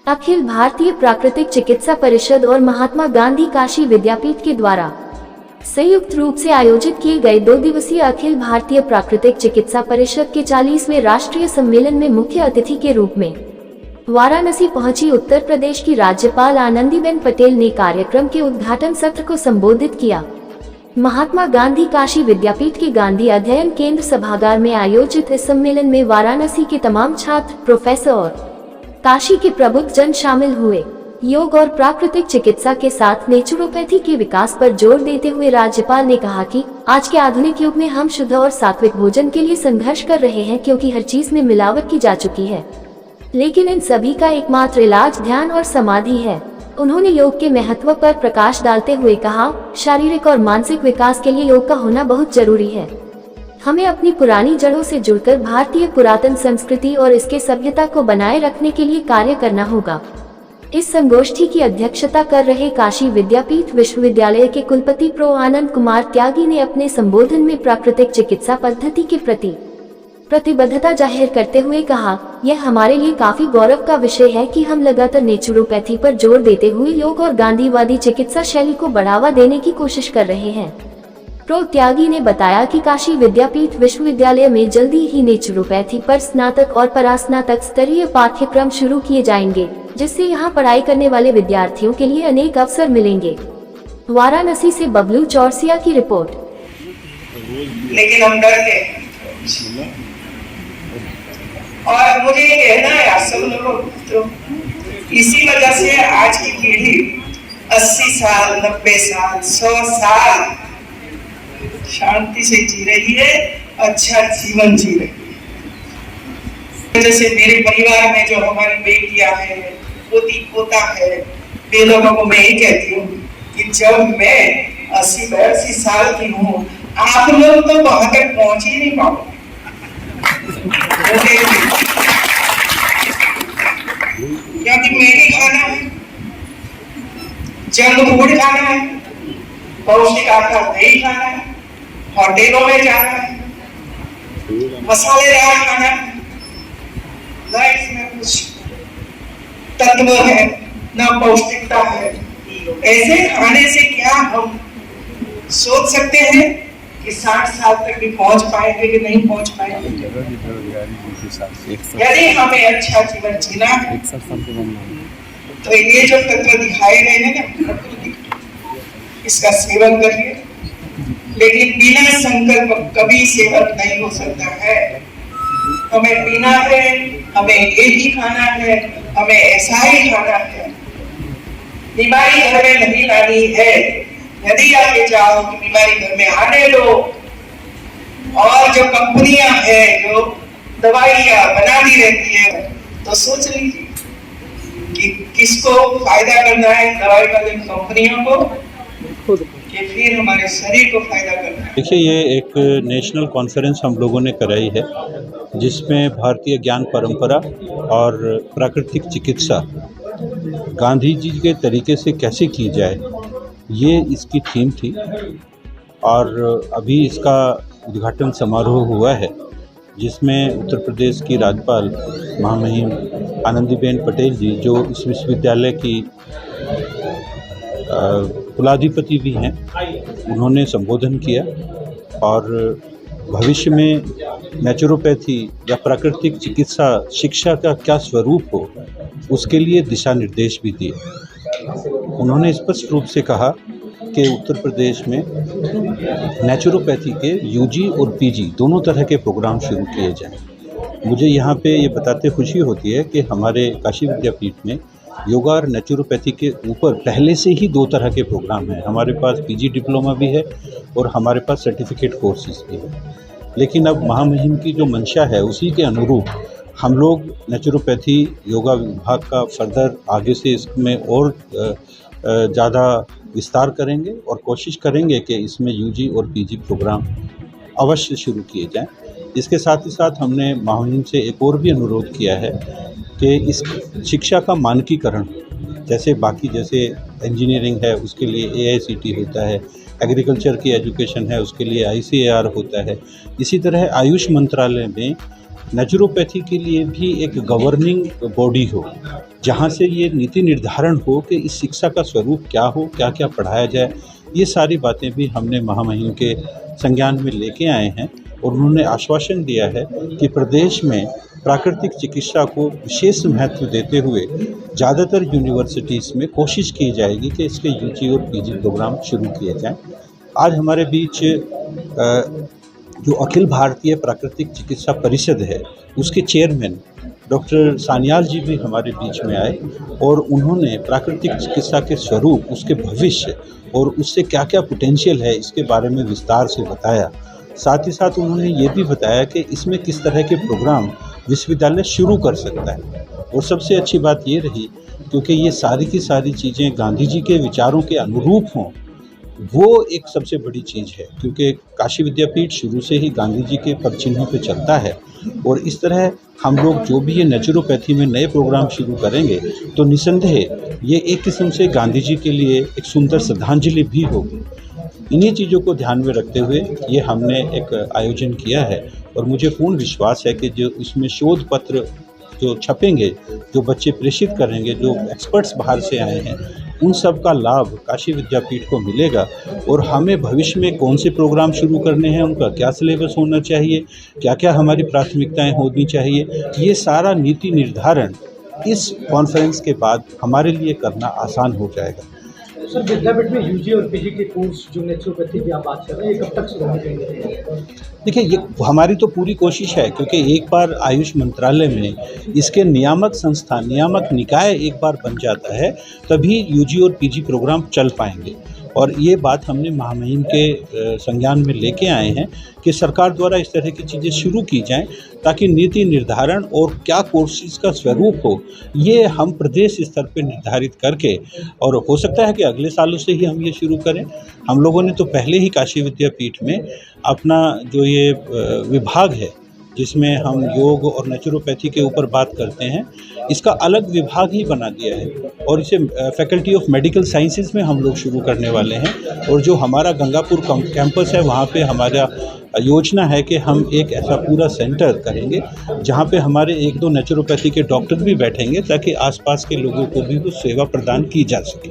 अखिल भारतीय प्राकृतिक चिकित्सा परिषद और महात्मा गांधी काशी विद्यापीठ के द्वारा संयुक्त रूप से आयोजित किए गए 2 दिवसीय अखिल भारतीय प्राकृतिक चिकित्सा परिषद के 40वें राष्ट्रीय सम्मेलन में मुख्य अतिथि के रूप में वाराणसी पहुंची उत्तर प्रदेश की राज्यपाल आनंदीबेन पटेल ने कार्यक्रम के उद्घाटन सत्र को संबोधित किया। महात्मा गांधी काशी विद्यापीठ के गांधी अध्ययन केंद्र सभागार में आयोजित इस सम्मेलन में वाराणसी के तमाम छात्र, प्रोफेसर और काशी के प्रबुद्ध जन शामिल हुए। योग और प्राकृतिक चिकित्सा के साथ नेचुरोपैथी के विकास पर जोर देते हुए राज्यपाल ने कहा कि आज के आधुनिक युग में हम शुद्ध और सात्विक भोजन के लिए संघर्ष कर रहे हैं, क्योंकि हर चीज में मिलावट की जा चुकी है, लेकिन इन सभी का एकमात्र इलाज ध्यान और समाधि है। उन्होंने योग के महत्व पर प्रकाश डालते हुए कहा, शारीरिक और मानसिक विकास के लिए योग का होना बहुत जरूरी है। हमें अपनी पुरानी जड़ों से जुड़कर भारतीय पुरातन संस्कृति और इसके सभ्यता को बनाए रखने के लिए कार्य करना होगा। इस संगोष्ठी की अध्यक्षता कर रहे काशी विद्यापीठ विश्वविद्यालय के कुलपति प्रो आनंद कुमार त्यागी ने अपने संबोधन में प्राकृतिक चिकित्सा पद्धति के प्रति प्रतिबद्धता जाहिर करते हुए कहा, यह हमारे लिए काफी गौरव का विषय है कि हम लगातार नेचुरोपैथी पर जोर देते हुए योग और गांधीवादी चिकित्सा शैली को बढ़ावा देने की कोशिश कर रहे हैं। प्रो त्यागी ने बताया कि काशी विद्यापीठ विश्वविद्यालय में जल्दी ही नेचुरोपैथी पर स्नातक और परास्नातक स्तरीय पाठ्यक्रम शुरू किए जाएंगे, जिससे यहां पढ़ाई करने वाले विद्यार्थियों के लिए अनेक अवसर मिलेंगे। वाराणसी से बबलू चौरसिया की रिपोर्ट। लेकिन हम डरते हैं और मुझे ये कहना है आप सब लोगों को, इसी वजह से आज की पीढ़ी 80 साल, 90 साल, 100 साल शांति से जी रही है, अच्छा जीवन जी रही है। जैसे मेरे परिवार में जो हमारी बेटियां हैं, पोती पोता है, वे लोगों को मैं ही कहती हूँ कि जब मैं 80-82 साल की हूँ, आप लोग तो वहां तक पहुंच ही नहीं पाओगे। क्योंकि मैगी खाना है, जंक फूड खाना है, पौष्टिक आहार नहीं खाना है, होटलों में जाना है, मसालेदार खाना है, ना इसमें कुछ तत्व है, ना पौष्टिकता है। ऐसे खाने से क्या हम सोच सकते हैं कि 60 साल तक भी पहुंच पाएंगे कि नहीं पहुंच पाएंगे? यदि हमें अच्छा जीवन जीना है तो ये जो तत्व दिखाए गए हैं ना, इसका सेवन करिए, लेकिन बिना संकल्प कभी सेवन नहीं हो सकता है। हमें पीना है, हमें ये ही खाना है, हमें ऐसा ही खाना है। बीमारी घर में नहीं लानी है। यदि आप ये चाहो कि बीमारी घर में आने दो, और जो कंपनियां हैं जो दवाइयां बनाती रहती है, तो सोच लीजिए कि किसको फायदा करना है, दवाई वाली कंपनियों को कि फिर हमारे शरीर को फायदा करना है। देखिए, ये एक नेशनल कॉन्फ्रेंस हम लोगों ने कराई है, जिसमें भारतीय ज्ञान परंपरा और प्राकृतिक चिकित्सा गांधी जी के तरीके से कैसे की जाए, ये इसकी थीम थी। और अभी इसका उद्घाटन समारोह हुआ है, जिसमें उत्तर प्रदेश की राज्यपाल महामहिम आनंदीबेन पटेल जी, जो इस विश्वविद्यालय की कुलाधिपति भी हैं, उन्होंने संबोधन किया और भविष्य में नेचुरोपैथी या प्राकृतिक चिकित्सा शिक्षा का क्या स्वरूप हो, उसके लिए दिशा निर्देश भी दिए। उन्होंने स्पष्ट रूप से कहा कि उत्तर प्रदेश में नेचुरोपैथी के यूजी और पीजी दोनों तरह के प्रोग्राम शुरू किए जाएं। मुझे यहाँ पे ये बताते खुशी होती है कि हमारे काशी विद्यापीठ में योगा और नेचुरोपैथी के ऊपर पहले से ही 2 तरह के प्रोग्राम हैं। हमारे पास पीजी डिप्लोमा भी है और हमारे पास सर्टिफिकेट कोर्सेज भी है। लेकिन अब महामहिम की जो मंशा है, उसी के अनुरूप हम लोग नेचुरोपैथी योगा विभाग का फर्दर आगे से इसमें और ज़्यादा विस्तार करेंगे और कोशिश करेंगे कि इसमें यूजी और पीजी प्रोग्राम अवश्य शुरू किए जाएं। इसके साथ ही साथ हमने महामहिम से एक और भी अनुरोध किया है कि इस शिक्षा का मानकीकरण, जैसे बाकी जैसे इंजीनियरिंग है उसके लिए AICT होता है, एग्रीकल्चर की एजुकेशन है उसके लिए ICAR होता है, इसी तरह आयुष मंत्रालय में नेचुरोपैथी के लिए भी एक गवर्निंग बॉडी हो, जहाँ से ये नीति निर्धारण हो कि इस शिक्षा का स्वरूप क्या हो, क्या क्या पढ़ाया जाए। ये सारी बातें भी हमने महामहिम के संज्ञान में लेके आए हैं और उन्होंने आश्वासन दिया है कि प्रदेश में प्राकृतिक चिकित्सा को विशेष महत्व देते हुए ज़्यादातर यूनिवर्सिटीज़ में कोशिश की जाएगी कि इसके यूजी और पीजी प्रोग्राम शुरू किए जाएं। आज हमारे बीच जो अखिल भारतीय प्राकृतिक चिकित्सा परिषद है, उसके चेयरमैन डॉक्टर सान्याल जी भी हमारे बीच में आए और उन्होंने प्राकृतिक चिकित्सा के स्वरूप, उसके भविष्य और उससे क्या क्या पोटेंशियल है, इसके बारे में विस्तार से बताया। साथ ही साथ उन्होंने ये भी बताया कि इसमें किस तरह के प्रोग्राम विश्वविद्यालय शुरू कर सकता है। और सबसे अच्छी बात ये रही, क्योंकि ये सारी की सारी चीज़ें गांधी जी के विचारों के अनुरूप हों, वो एक सबसे बड़ी चीज़ है, क्योंकि काशी विद्यापीठ शुरू से ही गांधी जी के पदचिन्हों पे चलता है। और इस तरह हम लोग जो भी ये नेचुरोपैथी में नए प्रोग्राम शुरू करेंगे तो निसंदेह ये एक किस्म से गांधी जी के लिए एक सुंदर श्रद्धांजलि भी होगी। इन्हीं चीज़ों को ध्यान में रखते हुए ये हमने एक आयोजन किया है और मुझे पूर्ण विश्वास है कि जो इसमें शोध पत्र जो छपेंगे, जो बच्चे प्रेषित करेंगे, जो एक्सपर्ट्स बाहर से आए हैं, उन सब का लाभ काशी विद्यापीठ को मिलेगा। और हमें भविष्य में कौन से प्रोग्राम शुरू करने हैं, उनका क्या सिलेबस होना चाहिए, क्या क्या हमारी प्राथमिकताएं होनी चाहिए, ये सारा नीति निर्धारण इस कॉन्फ्रेंस के बाद हमारे लिए करना आसान हो जाएगा। सर, विद्यापीठ में यूजी और पीजी के कोर्स जो नेचुरोपैथी की आप बात कर रहे हैं, ये कब तक शुरू होंगे? देखिए, ये हमारी तो पूरी कोशिश है, क्योंकि एक बार आयुष मंत्रालय में इसके नियामक संस्था, नियामक निकाय एक बार बन जाता है, तभी यूजी और पीजी प्रोग्राम चल पाएंगे। और ये बात हमने महामहिम के संज्ञान में लेके आए हैं कि सरकार द्वारा इस तरह की चीज़ें शुरू की जाएं, ताकि नीति निर्धारण और क्या कोर्सेज का स्वरूप हो, ये हम प्रदेश स्तर पे निर्धारित करके, और हो सकता है कि अगले सालों से ही हम ये शुरू करें। हम लोगों ने तो पहले ही काशी विद्यापीठ में अपना जो ये विभाग है, जिसमें हम योग और नेचुरोपैथी के ऊपर बात करते हैं, इसका अलग विभाग ही बना दिया है और इसे फैकल्टी ऑफ मेडिकल साइंसेज में हम लोग शुरू करने वाले हैं। और जो हमारा गंगापुर कैंपस है, वहाँ पे हमारा योजना है कि हम एक ऐसा पूरा सेंटर करेंगे जहाँ पे हमारे 1-2 नेचुरोपैथी के डॉक्टर भी बैठेंगे, ताकि आसपास के लोगों को भी वो सेवा प्रदान की जा सके।